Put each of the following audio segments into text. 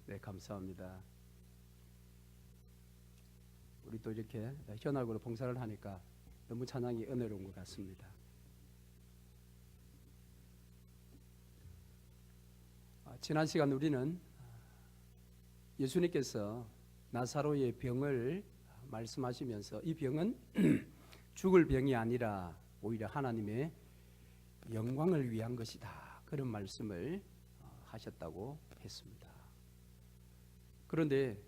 네, 감사합니다. 우리 또 이렇게 현악으로 봉사를 하니까 너무 찬양이 은혜로운 것 같습니다. 지난 시간 우리는 예수님께서 나사로의 병을 말씀하시면서 이 병은 죽을 병이 아니라 오히려 하나님의 영광을 위한 것이다, 그런 말씀을 하셨다고 했습니다. 그런데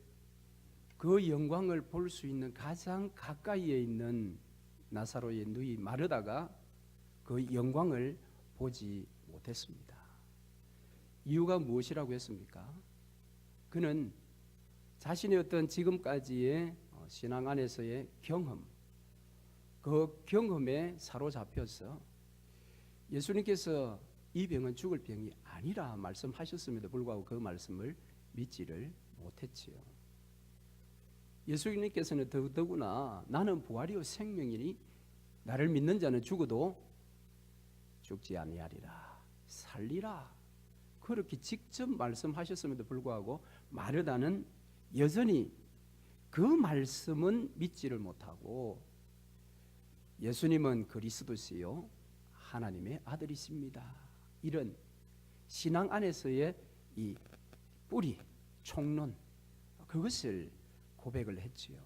그 영광을 볼 수 있는 가장 가까이에 있는 나사로의 누이 마르다가 그 영광을 보지 못했습니다. 이유가 무엇이라고 했습니까? 그는 자신의 어떤 지금까지의 신앙 안에서의 경험, 그 경험에 사로잡혀서 예수님께서 이 병은 죽을 병이 아니라 말씀하셨음에도 불구하고 그 말씀을 믿지를 못했지요. 예수님께서는 더더구나 나는 부활이요 생명이니 나를 믿는 자는 죽어도 죽지 아니하리라, 살리라, 그렇게 직접 말씀하셨음에도 불구하고 마르다는 여전히 그 말씀은 믿지를 못하고 예수님은 그리스도시요 하나님의 아들이십니다, 이런 신앙 안에서의 이 뿌리, 총론, 그것을 고백을 했지요.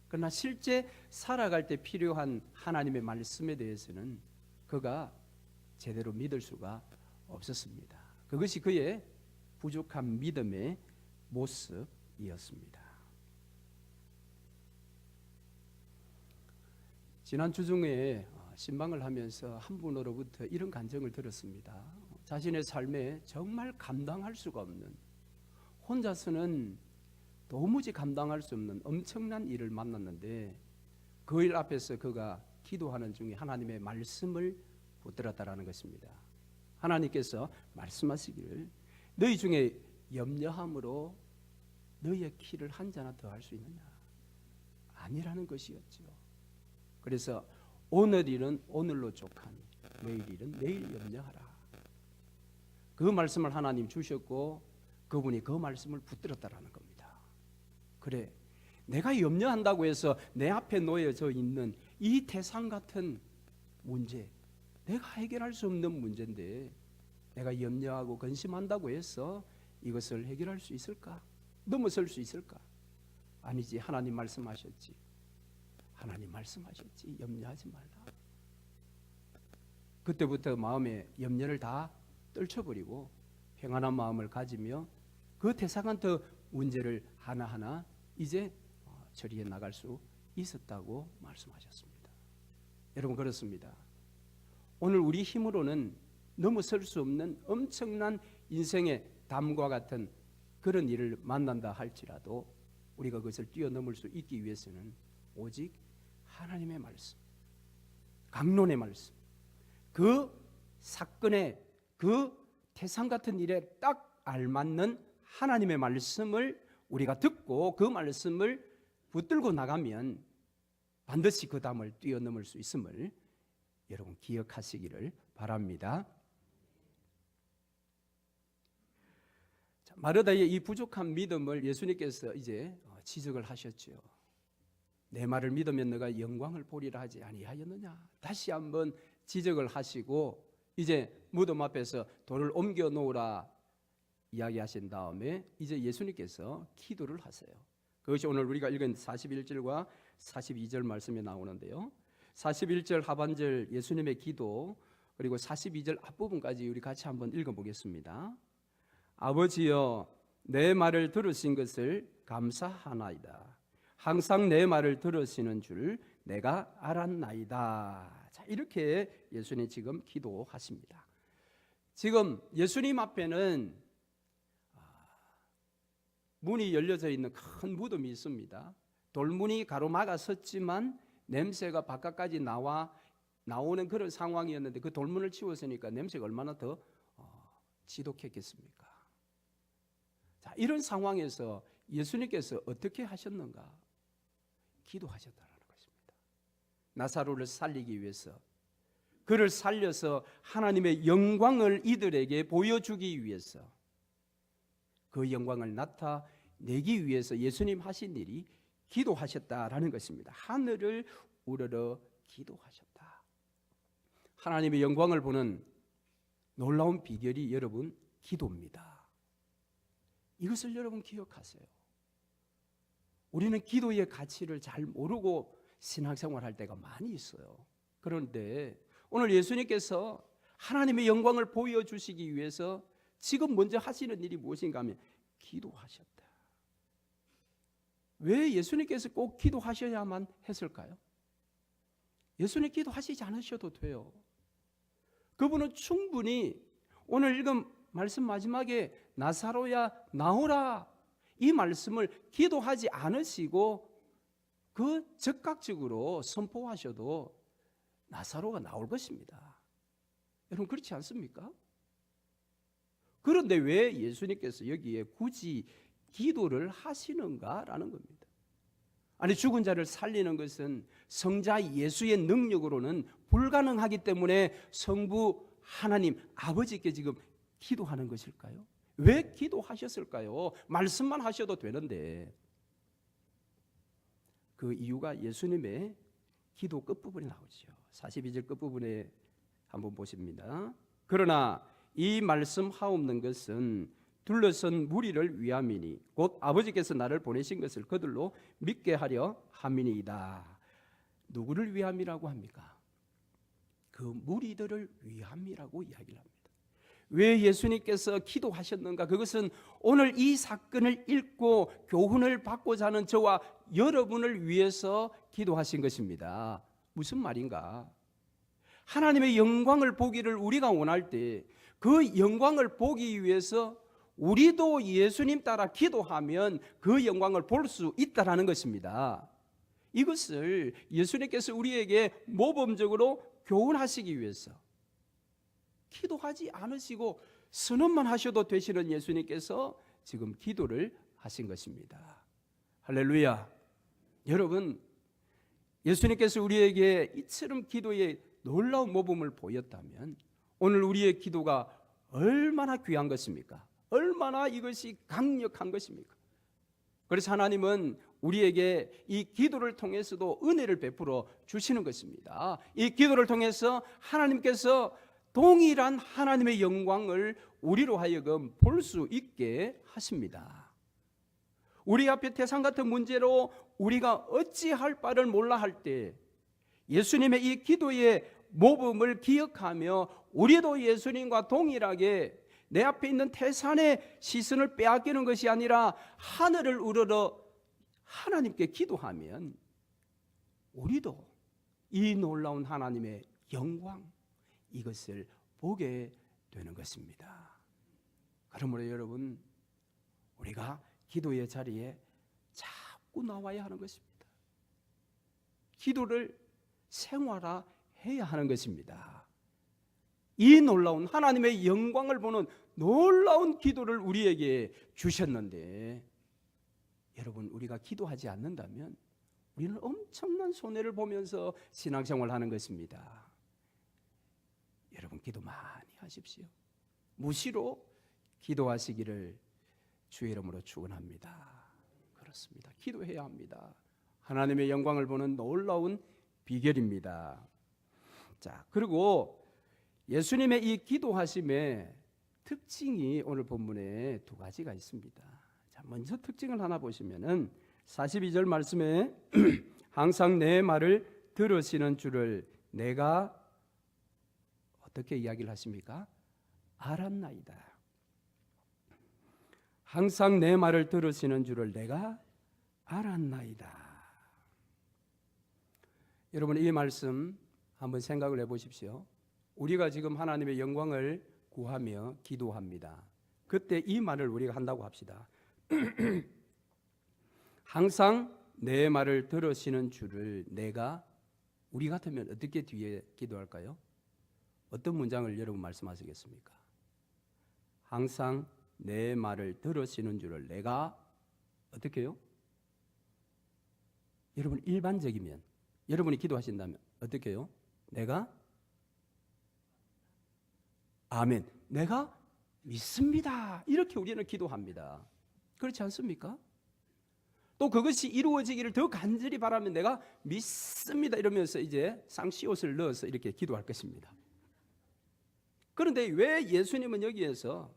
그러나 실제 살아갈 때 필요한 하나님의 말씀에 대해서는 그가 제대로 믿을 수가 없었습니다. 그것이 그의 부족한 믿음의 모습이었습니다. 지난 주중에 신방을 하면서 한 분으로부터 이런 간증을 들었습니다. 자신의 삶에 정말 감당할 수가 없는, 혼자서는 도무지 감당할 수 없는 엄청난 일을 만났는데 그 일 앞에서 그가 기도하는 중에 하나님의 말씀을 붙들었다라는 것입니다. 하나님께서 말씀하시기를 너희 중에 염려함으로 너희의 키를 한 자나 더 할 수 있느냐? 아니라는 것이었죠. 그래서 오늘 일은 오늘로 족하니 내일 일은 내일 염려하라. 그 말씀을 하나님 주셨고 그분이 그 말씀을 붙들었다라는 겁니다. 그래, 내가 염려한다고 해서 내 앞에 놓여져 있는 이 태산 같은 문제, 내가 해결할 수 없는 문제인데 내가 염려하고 근심한다고 해서 이것을 해결할 수 있을까? 넘어설 수 있을까? 아니지, 하나님 말씀하셨지. 하나님 말씀하셨지. 염려하지 말라. 그때부터 마음에 염려를 다 떨쳐버리고 평안한 마음을 가지며 그 태산같은 문제를 하나하나 이제 처리해 나갈 수 있었다고 말씀하셨습니다. 여러분, 그렇습니다. 오늘 우리 힘으로는 넘어설 수 없는 엄청난 인생의 담과 같은 그런 일을 만난다 할지라도 우리가 그것을 뛰어넘을 수 있기 위해서는 오직 하나님의 말씀, 강론의 말씀, 그 사건의 그 태산 같은 일에 딱 알맞는 하나님의 말씀을 우리가 듣고 그 말씀을 붙들고 나가면 반드시 그 담을 뛰어넘을 수 있음을 여러분 기억하시기를 바랍니다. 마르다의 이 부족한 믿음을 예수님께서 이제 지적을 하셨죠. 내 말을 믿으면 너가 영광을 보리라 하지 아니하였느냐? 다시 한번 지적을 하시고 이제 무덤 앞에서 돌을 옮겨 놓으라 이야기하신 다음에 이제 예수님께서 기도를 하세요. 그것이 오늘 우리가 읽은 41절과 42절 말씀에 나오는데요. 41절 하반절 예수님의 기도, 그리고 42절 앞부분까지 우리 같이 한번 읽어보겠습니다. 아버지여, 내 말을 들으신 것을 감사하나이다. 항상 내 말을 들으시는 줄 내가 알았나이다. 자, 이렇게 예수님 지금 기도하십니다. 지금 예수님 앞에는 문이 열려져 있는 큰 무덤이 있습니다. 돌문이 가로막아 섰지만 냄새가 바깥까지 나오는 그런 상황이었는데 그 돌문을 치웠으니까 냄새가 얼마나 더 지독했겠습니까? 자, 이런 상황에서 예수님께서 어떻게 하셨는가? 기도하셨다는 것입니다. 나사로를 살리기 위해서, 그를 살려서 하나님의 영광을 이들에게 보여주기 위해서 그 영광을 나타내기 위해서 예수님 하신 일이 기도하셨다라는 것입니다. 하늘을 우러러 기도하셨다. 하나님의 영광을 보는 놀라운 비결이 여러분 기도입니다. 이것을 여러분 기억하세요. 우리는 기도의 가치를 잘 모르고 신앙생활할 때가 많이 있어요. 그런데 오늘 예수님께서 하나님의 영광을 보여주시기 위해서 지금 먼저 하시는 일이 무엇인가 하면 기도하셨다. 왜 예수님께서 꼭 기도하셔야만 했을까요? 예수님 기도하시지 않으셔도 돼요. 그분은 충분히 오늘 읽은 말씀 마지막에 나사로야 나오라 이 말씀을 기도하지 않으시고 그 즉각적으로 선포하셔도 나사로가 나올 것입니다. 여러분 그렇지 않습니까? 그런데 왜 예수님께서 여기에 굳이 기도를 하시는가라는 겁니다. 아니 죽은 자를 살리는 것은 성자 예수의 능력으로는 불가능하기 때문에 성부 하나님 아버지께 지금 기도하는 것일까요? 왜 기도하셨을까요? 말씀만 하셔도 되는데. 그 이유가 예수님의 기도 끝부분에 나오죠. 42절 끝부분에 한번 보십니다. 그러나 이 말씀 하옵는 것은 둘러선 무리를 위함이니 곧 아버지께서 나를 보내신 것을 그들로 믿게 하려 함이니이다. 누구를 위함이라고 합니까? 그 무리들을 위함이라고 이야기를 합니다. 왜 예수님께서 기도하셨는가? 그것은 오늘 이 사건을 읽고 교훈을 받고자 하는 저와 여러분을 위해서 기도하신 것입니다. 무슨 말인가? 하나님의 영광을 보기를 우리가 원할 때 그 영광을 보기 위해서 우리도 예수님 따라 기도하면 그 영광을 볼 수 있다라는 것입니다. 이것을 예수님께서 우리에게 모범적으로 교훈하시기 위해서 기도하지 않으시고 선언만 하셔도 되시는 예수님께서 지금 기도를 하신 것입니다. 할렐루야. 여러분 예수님께서 우리에게 이처럼 기도의 놀라운 모범을 보였다면 오늘 우리의 기도가 얼마나 귀한 것입니까? 얼마나 이것이 강력한 것입니까? 그래서 하나님은 우리에게 이 기도를 통해서도 은혜를 베풀어 주시는 것입니다. 이 기도를 통해서 하나님께서 동일한 하나님의 영광을 우리로 하여금 볼 수 있게 하십니다. 우리 앞에 태산 같은 문제로 우리가 어찌할 바를 몰라 할 때 예수님의 이 기도의 모범을 기억하며 우리도 예수님과 동일하게 내 앞에 있는 태산의 시선을 빼앗기는 것이 아니라 하늘을 우러러 하나님께 기도하면 우리도 이 놀라운 하나님의 영광 이것을 보게 되는 것입니다. 그러므로 여러분 우리가 기도의 자리에 자꾸 나와야 하는 것입니다. 기도를 생활화해야 하는 것입니다. 이 놀라운 하나님의 영광을 보는 놀라운 기도를 우리에게 주셨는데 여러분 우리가 기도하지 않는다면 우리는 엄청난 손해를 보면서 신앙생활을 하는 것입니다. 여러분 기도 많이 하십시오. 무시로 기도하시기를 주의 이름으로 축원합니다. 그렇습니다. 기도해야 합니다. 하나님의 영광을 보는 놀라운 비결입니다. 자, 그리고 예수님의 이 기도하심의 특징이 오늘 본문에 두 가지가 있습니다. 자, 먼저 특징을 하나 보시면은 42절 말씀에 항상 내 말을 들으시는 줄을 내가 어떻게 이야기를 하십니까? 알았나이다. 항상 내 말을 들으시는 줄을 내가 알았나이다. 여러분 이 말씀 한번 생각을 해보십시오. 우리가 지금 하나님의 영광을 구하며 기도합니다. 그때 이 말을 우리가 한다고 합시다. 항상 내 말을 들으시는 줄을 내가, 우리 같으면 어떻게 뒤에 기도할까요? 어떤 문장을 여러분 말씀하시겠습니까? 항상 내 말을 들으시는 줄을 내가 어떻게 해요? 여러분 일반적이면 여러분이 기도하신다면 어떻게 해요? 내가 아멘. 내가 믿습니다. 이렇게 우리는 기도합니다. 그렇지 않습니까? 또 그것이 이루어지기를 더 간절히 바라면 내가 믿습니다 이러면서 이제 쌍시옷을 넣어서 이렇게 기도할 것입니다. 그런데 왜 예수님은 여기에서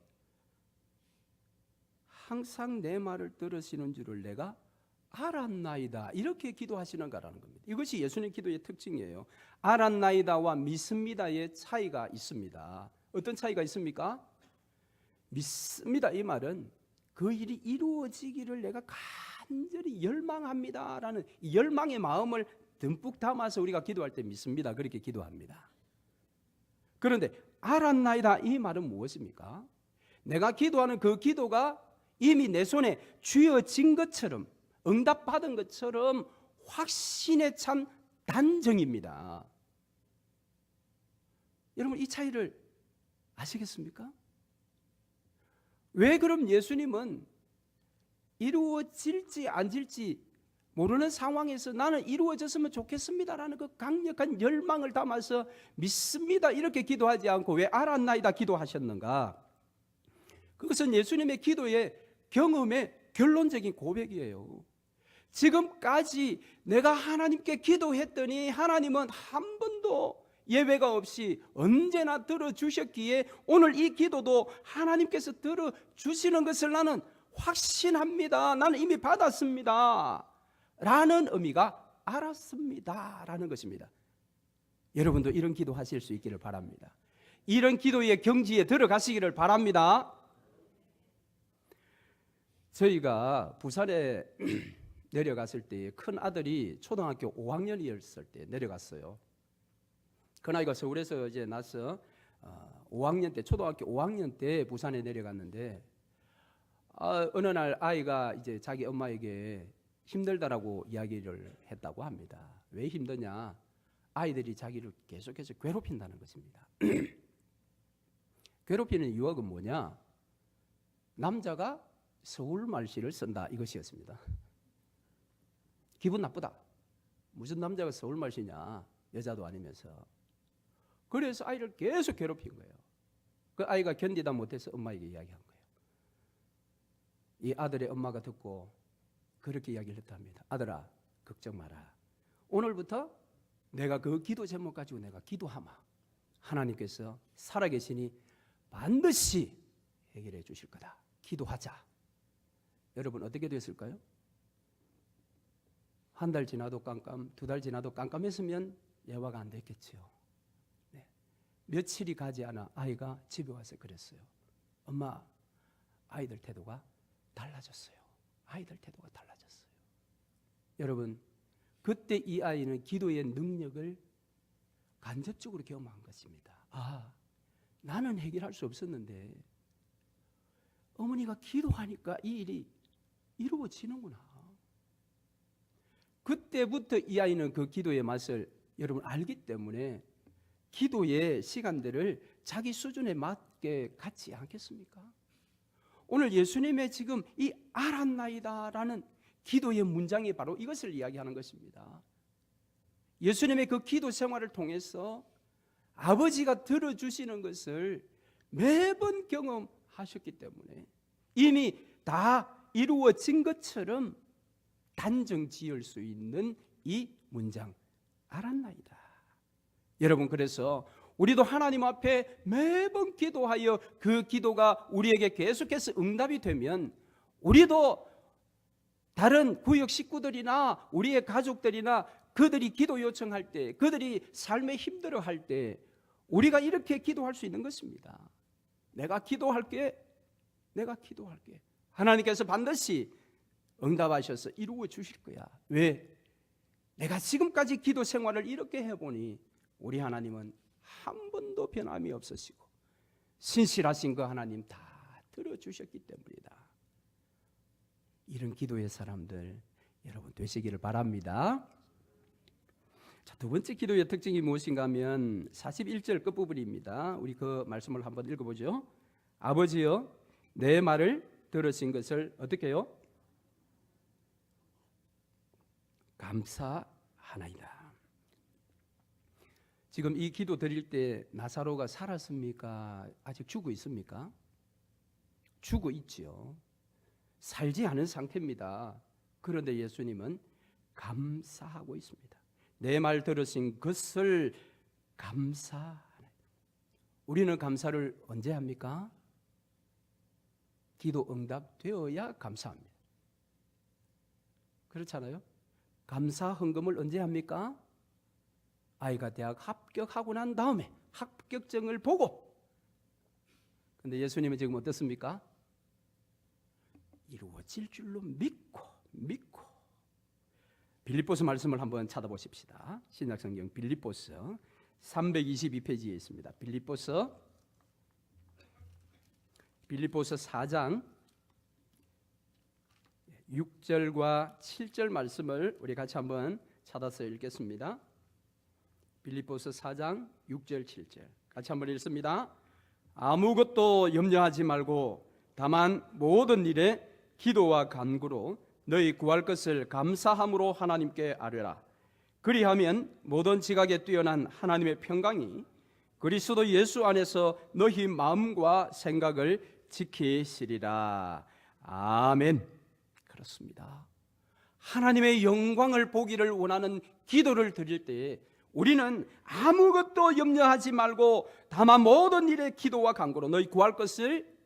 항상 내 말을 들으시는 줄을 내가 알았나이다 이렇게 기도하시는가라는 겁니다. 이것이 예수님 기도의 특징이에요. 알았나이다와 믿습니다의 차이가 있습니다. 어떤 차이가 있습니까? 믿습니다 이 말은 그 일이 이루어지기를 내가 간절히 열망합니다라는 이 열망의 마음을 듬뿍 담아서 우리가 기도할 때 믿습니다 그렇게 기도합니다. 그런데 알았나이다 이 말은 무엇입니까? 내가 기도하는 그 기도가 이미 내 손에 쥐어진 것처럼 응답받은 것처럼 확신에 찬 단정입니다. 여러분 이 차이를 아시겠습니까? 왜 그럼 예수님은 이루어질지 안 질지 모르는 상황에서 나는 이루어졌으면 좋겠습니다라는 그 강력한 열망을 담아서 믿습니다 이렇게 기도하지 않고 왜 알았나이다 기도하셨는가? 그것은 예수님의 기도의 경험의 결론적인 고백이에요. 지금까지 내가 하나님께 기도했더니 하나님은 한 번도 예외가 없이 언제나 들어주셨기에 오늘 이 기도도 하나님께서 들어주시는 것을 나는 확신합니다. 나는 이미 받았습니다. 라는 의미가 알았습니다. 라는 것입니다. 여러분도 이런 기도 하실 수 있기를 바랍니다. 이런 기도의 경지에 들어가시기를 바랍니다. 저희가 부산에 내려갔을 때 큰 아들이 초등학교 5학년이었을 때 내려갔어요. 그 나이가 서울에서 이제 나서 5학년 때 초등학교 5학년 때 부산에 내려갔는데 어느 날 아이가 이제 자기 엄마에게 힘들다라고 이야기를 했다고 합니다. 왜 힘드냐? 아이들이 자기를 계속해서 괴롭힌다는 것입니다. 괴롭히는 유혹은 뭐냐? 남자가 서울말씨를 쓴다 이것이었습니다. 기분 나쁘다. 무슨 남자가 서울말씨냐? 여자도 아니면서. 그래서 아이를 계속 괴롭힌 거예요. 그 아이가 견디다 못해서 엄마에게 이야기한 거예요. 이 아들의 엄마가 듣고 그렇게 이야기를 했답니다. 아들아, 걱정 마라. 오늘부터 내가 그 기도 제목 가지고 내가 기도하마. 하나님께서 살아계시니 반드시 해결해 주실 거다. 기도하자. 여러분 어떻게 됐을까요? 한 달 지나도 깜깜, 2달 지나도 깜깜했으면 예화가 안 됐겠지요. 네. 며칠이 가지 않아 아이가 집에 와서 그랬어요. 엄마, 아이들 태도가 달라졌어요. 아이들 태도가 달라졌어요. 여러분, 그때 이 아이는 기도의 능력을 간접적으로 경험한 것입니다. 아, 나는 해결할 수 없었는데 어머니가 기도하니까 이 일이 이루어지는구나. 그때부터 이 아이는 그 기도의 맛을 여러분 알기 때문에 기도의 시간들을 자기 수준에 맞게 갖지 않겠습니까? 오늘 예수님의 지금 이 알았나이다라는 기도의 문장이 바로 이것을 이야기하는 것입니다. 예수님의 그 기도 생활을 통해서 아버지가 들어주시는 것을 매번 경험하셨기 때문에 이미 다 이루어진 것처럼 단정 지을 수 있는 이 문장 알았나이다. 여러분 그래서 우리도 하나님 앞에 매번 기도하여 그 기도가 우리에게 계속해서 응답이 되면 우리도 다른 구역 식구들이나 우리의 가족들이나 그들이 기도 요청할 때 그들이 삶에 힘들어할 때 우리가 이렇게 기도할 수 있는 것입니다. 내가 기도할게. 내가 기도할게. 하나님께서 반드시 응답하셔서 이루어 주실 거야. 왜? 내가 지금까지 기도 생활을 이렇게 해보니 우리 하나님은 한 번도 변함이 없으시고 신실하신 그 하나님 다 들어주셨기 때문이다. 이런 기도의 사람들 여러분 되시기를 바랍니다. 자, 두 번째 기도의 특징이 무엇인가 하면 41절 끝부분입니다. 우리 그 말씀을 한번 읽어보죠. 아버지여 내 말을 들으신 것을 어떻게 해요? 감사하나이다. 지금 이 기도 드릴 때 나사로가 살았습니까? 아직 죽어 있습니까? 죽어 있지요. 살지 않은 상태입니다. 그런데 예수님은 감사하고 있습니다. 내 말 들으신 것을 감사하네. 우리는 감사를 언제 합니까? 기도 응답되어야 감사합니다. 그렇잖아요? 감사 헌금을 언제 합니까? 아이가 대학 합격하고 난 다음에 합격증을 보고. 근데 예수님은 지금 어떻습니까? 이루어질 줄로 믿고. 빌립보서 말씀을 한번 찾아보십시다. 신약성경 빌립보서 322페이지에 있습니다. 빌립보서 4장 6절과 7절 말씀을 우리 같이 한번 찾아서 읽겠습니다. 빌립보서 4장 6절 7절 같이 한번 읽습니다. 아무것도 염려하지 말고 다만 모든 일에 기도와 간구로 너희 구할 것을 감사함으로 하나님께 아뢰라. 그리하면 모든 지각에 뛰어난 하나님의 평강이 그리스도 예수 안에서 너희 마음과 생각을 지키시리라. 아멘. 그렇습니다. 하나님의 영광을 보기를 원하는 기도를 드릴 때 우리는 아무것도 염려하지 말고 다만 모든 일에 기도와 간구로 너희 구할 것을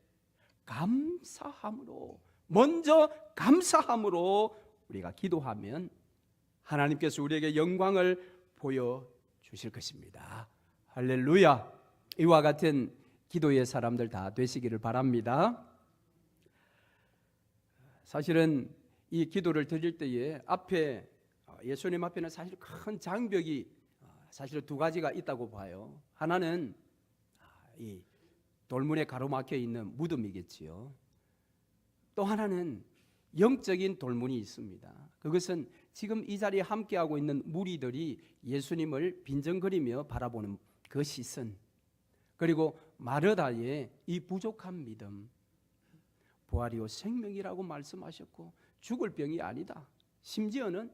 감사함으로, 먼저 감사함으로 우리가 기도하면 하나님께서 우리에게 영광을 보여주실 것입니다. 할렐루야. 이와 같은 기도의 사람들 다 되시기를 바랍니다. 사실은 이 기도를 드릴 때에 앞에 예수님 앞에는 사실 큰 장벽이 사실 두 가지가 있다고 봐요. 하나는 이 돌문에 가로막혀 있는 무덤이겠지요. 또 하나는 영적인 돌문이 있습니다. 그것은 지금 이 자리에 함께하고 있는 무리들이 예수님을 빈정거리며 바라보는 그 시선, 그리고 마르다의 이 부족한 믿음, 부활이요 생명이라고 말씀하셨고 죽을 병이 아니다, 심지어는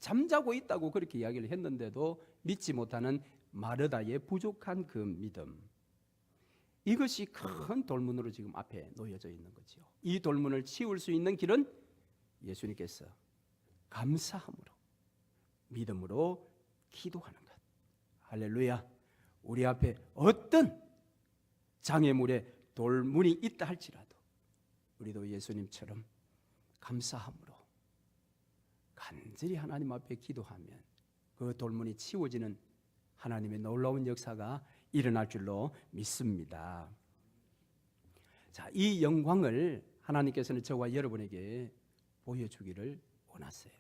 잠자고 있다고 그렇게 이야기를 했는데도 믿지 못하는 마르다의 부족한 그 믿음, 이것이 큰 돌문으로 지금 앞에 놓여져 있는 거죠. 이 돌문을 치울 수 있는 길은 예수님께서 감사함으로, 믿음으로 기도하는 것. 할렐루야. 우리 앞에 어떤 장애물에 돌문이 있다 할지라도 우리도 예수님처럼 감사함으로 간절히 하나님 앞에 기도하면 그 돌문이 치워지는 하나님의 놀라운 역사가 일어날 줄로 믿습니다. 자, 이 영광을 하나님께서는 저와 여러분에게 보여주기를 원하세요.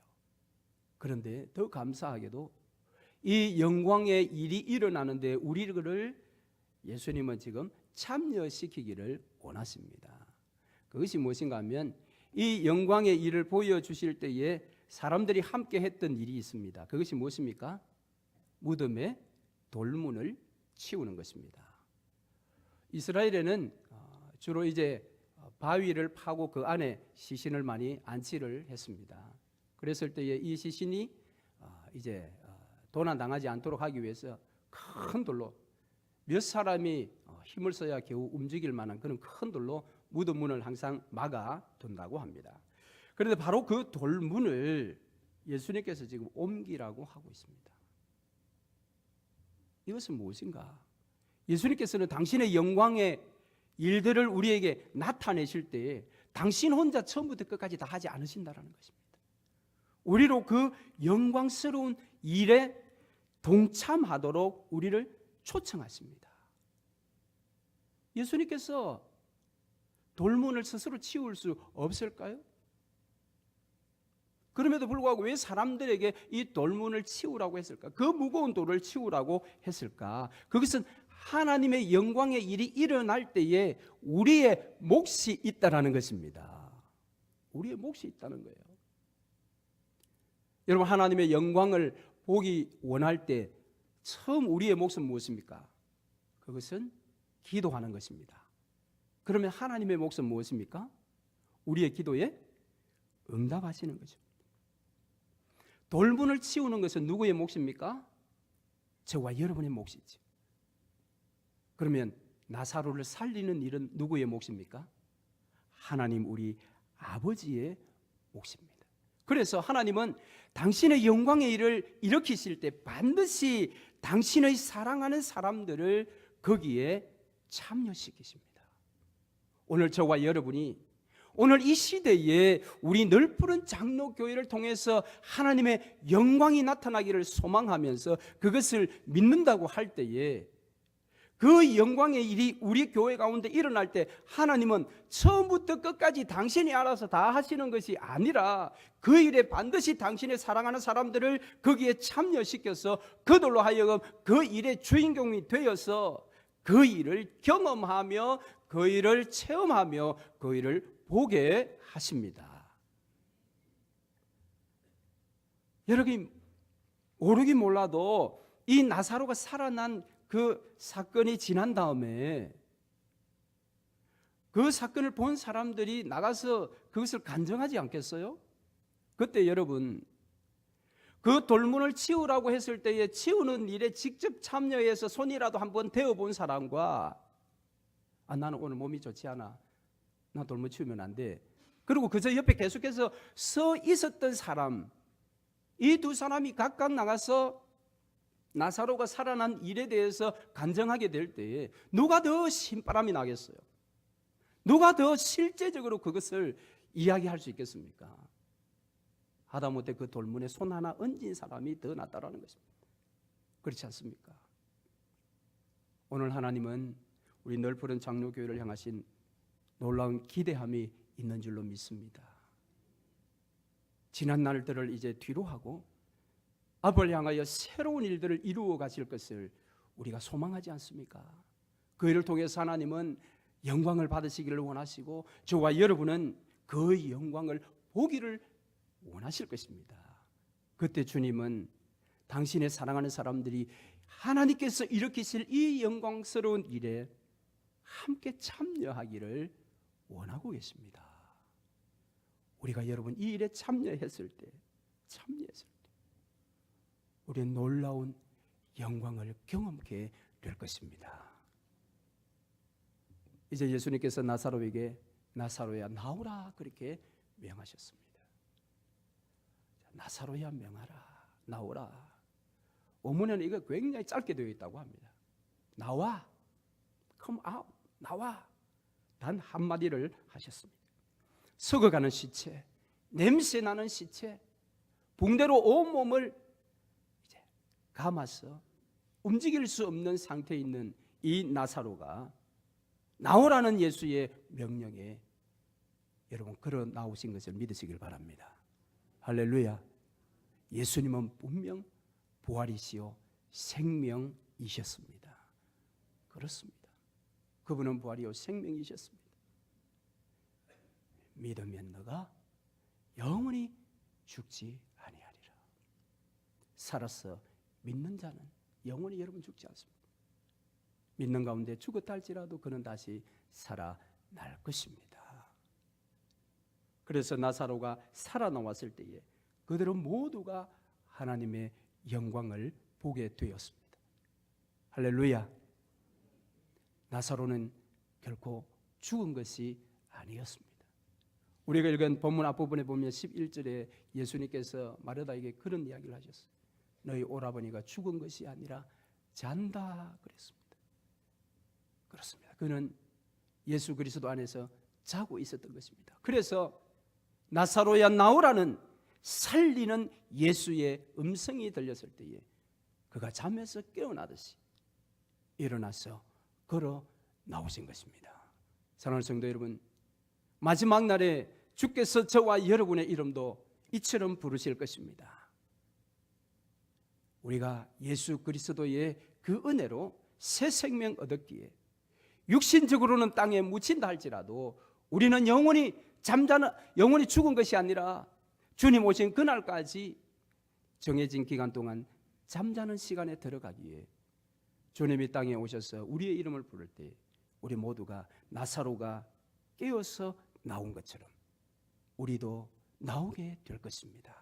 그런데 더 감사하게도 이 영광의 일이 일어나는데 우리를 예수님은 지금 참여시키기를 원하십니다. 그것이 무엇인가 하면 이 영광의 일을 보여주실 때에 사람들이 함께 했던 일이 있습니다. 그것이 무엇입니까? 무덤의 돌문을 치우는 것입니다. 이스라엘에는 주로 이제 바위를 파고 그 안에 시신을 많이 안치를 했습니다. 그랬을 때에 이 시신이 이제 도난 당하지 않도록 하기 위해서 큰 돌로, 몇 사람이 힘을 써야 겨우 움직일 만한 그런 큰 돌로 무덤 문을 항상 막아 둔다고 합니다. 그런데 바로 그 돌문을 예수님께서 지금 옮기라고 하고 있습니다. 이것은 무엇인가? 예수님께서는 당신의 영광의 일들을 우리에게 나타내실 때 당신 혼자 처음부터 끝까지 다 하지 않으신다는 것입니다. 우리로 그 영광스러운 일에 동참하도록 우리를 초청하십니다. 예수님께서 돌문을 스스로 치울 수 없을까요? 그럼에도 불구하고 왜 사람들에게 이 돌문을 치우라고 했을까? 그 무거운 돌을 치우라고 했을까? 그것은 하나님의 영광의 일이 일어날 때에 우리의 몫이 있다는 것입니다. 우리의 몫이 있다는 거예요. 여러분, 하나님의 영광을 보기 원할 때 처음 우리의 몫은 무엇입니까? 그것은 기도하는 것입니다. 그러면 하나님의 몫은 무엇입니까? 우리의 기도에 응답하시는 거죠. 돌문을 치우는 것은 누구의 몫입니까? 저와 여러분의 몫이죠. 그러면 나사로를 살리는 일은 누구의 몫입니까? 하나님 우리 아버지의 몫입니다. 그래서 하나님은 당신의 영광의 일을 일으키실 때 반드시 당신의 사랑하는 사람들을 거기에 참여시키십니다. 오늘 저와 여러분이 오늘 이 시대에 우리 널푸른 장로교회를 통해서 하나님의 영광이 나타나기를 소망하면서 그것을 믿는다고 할 때에 그 영광의 일이 우리 교회 가운데 일어날 때 하나님은 처음부터 끝까지 당신이 알아서 다 하시는 것이 아니라 그 일에 반드시 당신의 사랑하는 사람들을 거기에 참여시켜서 그들로 하여금 그 일의 주인공이 되어서 그 일을 경험하며 그 일을 체험하며 그 일을 보게 하십니다. 여러분 모르긴 몰라도 이 나사로가 살아난 그 사건이 지난 다음에 그 사건을 본 사람들이 나가서 그것을 간증하지 않겠어요? 그때 여러분 그 돌문을 치우라고 했을 때에 치우는 일에 직접 참여해서 손이라도 한번 대어본 사람과 나는 오늘 몸이 좋지 않아, 나 돌문 치우면 안 돼, 그리고 그저 옆에 계속해서 서 있었던 사람, 이 두 사람이 각각 나가서 나사로가 살아난 일에 대해서 간증하게 될 때에 누가 더 신바람이 나겠어요? 누가 더 실제적으로 그것을 이야기할 수 있겠습니까? 하다못해 그 돌문에 손 하나 얹은 사람이 더 낫다라는 것입니다. 그렇지 않습니까? 오늘 하나님은 우리 널푸른 장로교회를 향하신 놀라운 기대함이 있는 줄로 믿습니다. 지난 날들을 이제 뒤로 하고 앞을 향하여 새로운 일들을 이루어 가실 것을 우리가 소망하지 않습니까? 그 일을 통해서 하나님은 영광을 받으시기를 원하시고 저와 여러분은 그 영광을 보기를 원하실 것입니다. 그때 주님은 당신의 사랑하는 사람들이 하나님께서 일으키실 이 영광스러운 일에 함께 참여하기를 원하고 계십니다. 우리가 여러분 이 일에 참여했을 때 우리는 놀라운 영광을 경험하게 될 것입니다. 이제 예수님께서 나사로에게 나사로야 나오라 그렇게 명하셨습니다. 나사로야 명하라, 나오라. 원문에는 이거 굉장히 짧게 되어 있다고 합니다. 나와, come out, 나와. 단 한마디를 하셨습니다. 썩어가는 시체, 냄새나는 시체, 붕대로 온몸을 이제 감아서 움직일 수 없는 상태에 있는 이 나사로가 나오라는 예수의 명령에 여러분 걸어 나오신 것을 믿으시길 바랍니다. 할렐루야. 예수님은 분명 부활이시요 생명이셨습니다. 그렇습니다. 그분은 부활이요 생명이셨습니다. 믿으면 너가 영원히 죽지 아니하리라. 살아서 믿는 자는 영원히 여러분 죽지 않습니다. 믿는 가운데 죽었다 할지라도 그는 다시 살아날 것입니다. 그래서 나사로가 살아나왔을 때에 그들은 모두가 하나님의 영광을 보게 되었습니다. 할렐루야. 나사로는 결코 죽은 것이 아니었습니다. 우리가 읽은 본문 앞부분에 보면 11절에 예수님께서 마르다에게 그런 이야기를 하셨어요. 너희 오라버니가 죽은 것이 아니라 잔다 그랬습니다. 그렇습니다. 그는 예수 그리스도 안에서 자고 있었던 것입니다. 그래서 나사로야 나오라는 살리는 예수의 음성이 들렸을 때에 그가 잠에서 깨어나듯이 일어나서 걸어 나오신 것입니다. 사랑하는 성도 여러분, 마지막 날에 주께서 저와 여러분의 이름도 이처럼 부르실 것입니다. 우리가 예수 그리스도의 그 은혜로 새 생명 얻었기에 육신적으로는 땅에 묻힌다 할지라도 우리는 영원히 죽은 것이 아니라 주님 오신 그날까지 정해진 기간 동안 잠자는 시간에 들어가기에 주님이 땅에 오셔서 우리의 이름을 부를 때 우리 모두가 나사로가 깨어서 나온 것처럼 우리도 나오게 될 것입니다.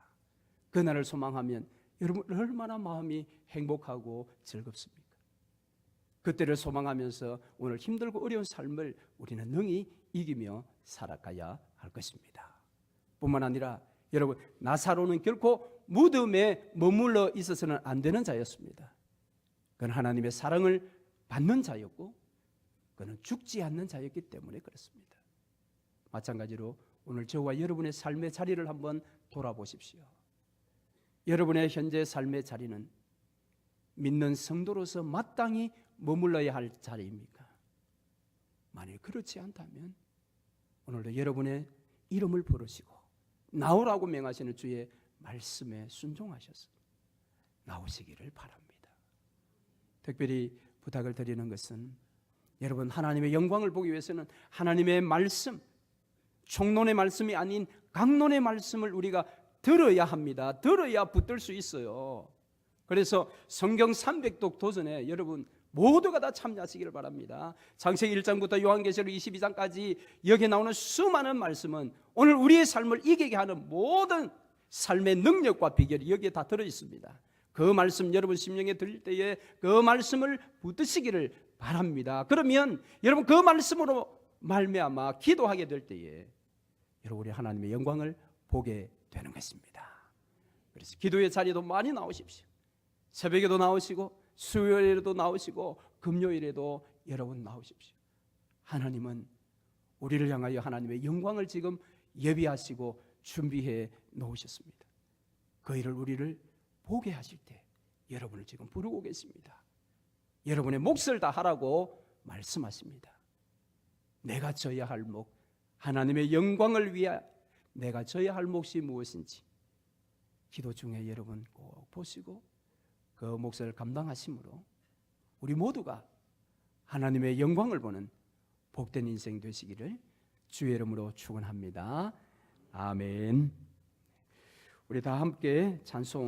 그날을 소망하면 여러분 얼마나 마음이 행복하고 즐겁습니까? 그때를 소망하면서 오늘 힘들고 어려운 삶을 우리는 능히 이기며 살아가야 할 것입니다. 뿐만 아니라 여러분, 나사로는 결코 무덤에 머물러 있어서는 안 되는 자였습니다. 그는 하나님의 사랑을 받는 자였고 그는 죽지 않는 자였기 때문에 그렇습니다. 마찬가지로 오늘 저와 여러분의 삶의 자리를 한번 돌아보십시오. 여러분의 현재 삶의 자리는 믿는 성도로서 마땅히 머물러야 할 자리입니까? 만일 그렇지 않다면 오늘도 여러분의 이름을 부르시고 나오라고 명하시는 주의 말씀에 순종하셔서 나오시기를 바랍니다. 특별히 부탁을 드리는 것은 여러분, 하나님의 영광을 보기 위해서는 하나님의 말씀, 총론의 말씀이 아닌 강론의 말씀을 우리가 들어야 합니다. 들어야 붙들 수 있어요. 그래서 성경 300독 도전에 여러분 모두가 다 참여하시기를 바랍니다. 창세기 1장부터 요한계시록 22장까지 여기에 나오는 수많은 말씀은 오늘 우리의 삶을 이기게 하는 모든 삶의 능력과 비결이 여기에 다 들어있습니다. 그 말씀 여러분 심령에 들릴 때에 그 말씀을 붙드시기를 바랍니다. 그러면 여러분 그 말씀으로 말미암아 기도하게 될 때에 여러분 우리 하나님의 영광을 보게 되는 것입니다. 그래서 기도의 자리도 많이 나오십시오. 새벽에도 나오시고 수요일에도 나오시고 금요일에도 여러분 나오십시오. 하나님은 우리를 향하여 하나님의 영광을 지금 예비하시고 준비해 놓으셨습니다. 그 일을 우리를 보게 하실 때 여러분을 지금 부르고 계십니다. 여러분의 몫을 다 하라고 말씀하십니다. 내가 져야 할 몫, 하나님의 영광을 위해 내가 져야 할 몫이 무엇인지 기도 중에 여러분 꼭 보시고 그 몫을 감당하심으로 우리 모두가 하나님의 영광을 보는 복된 인생 되시기를 주의 이름으로 축원합니다. 아멘. 우리 다 함께 찬송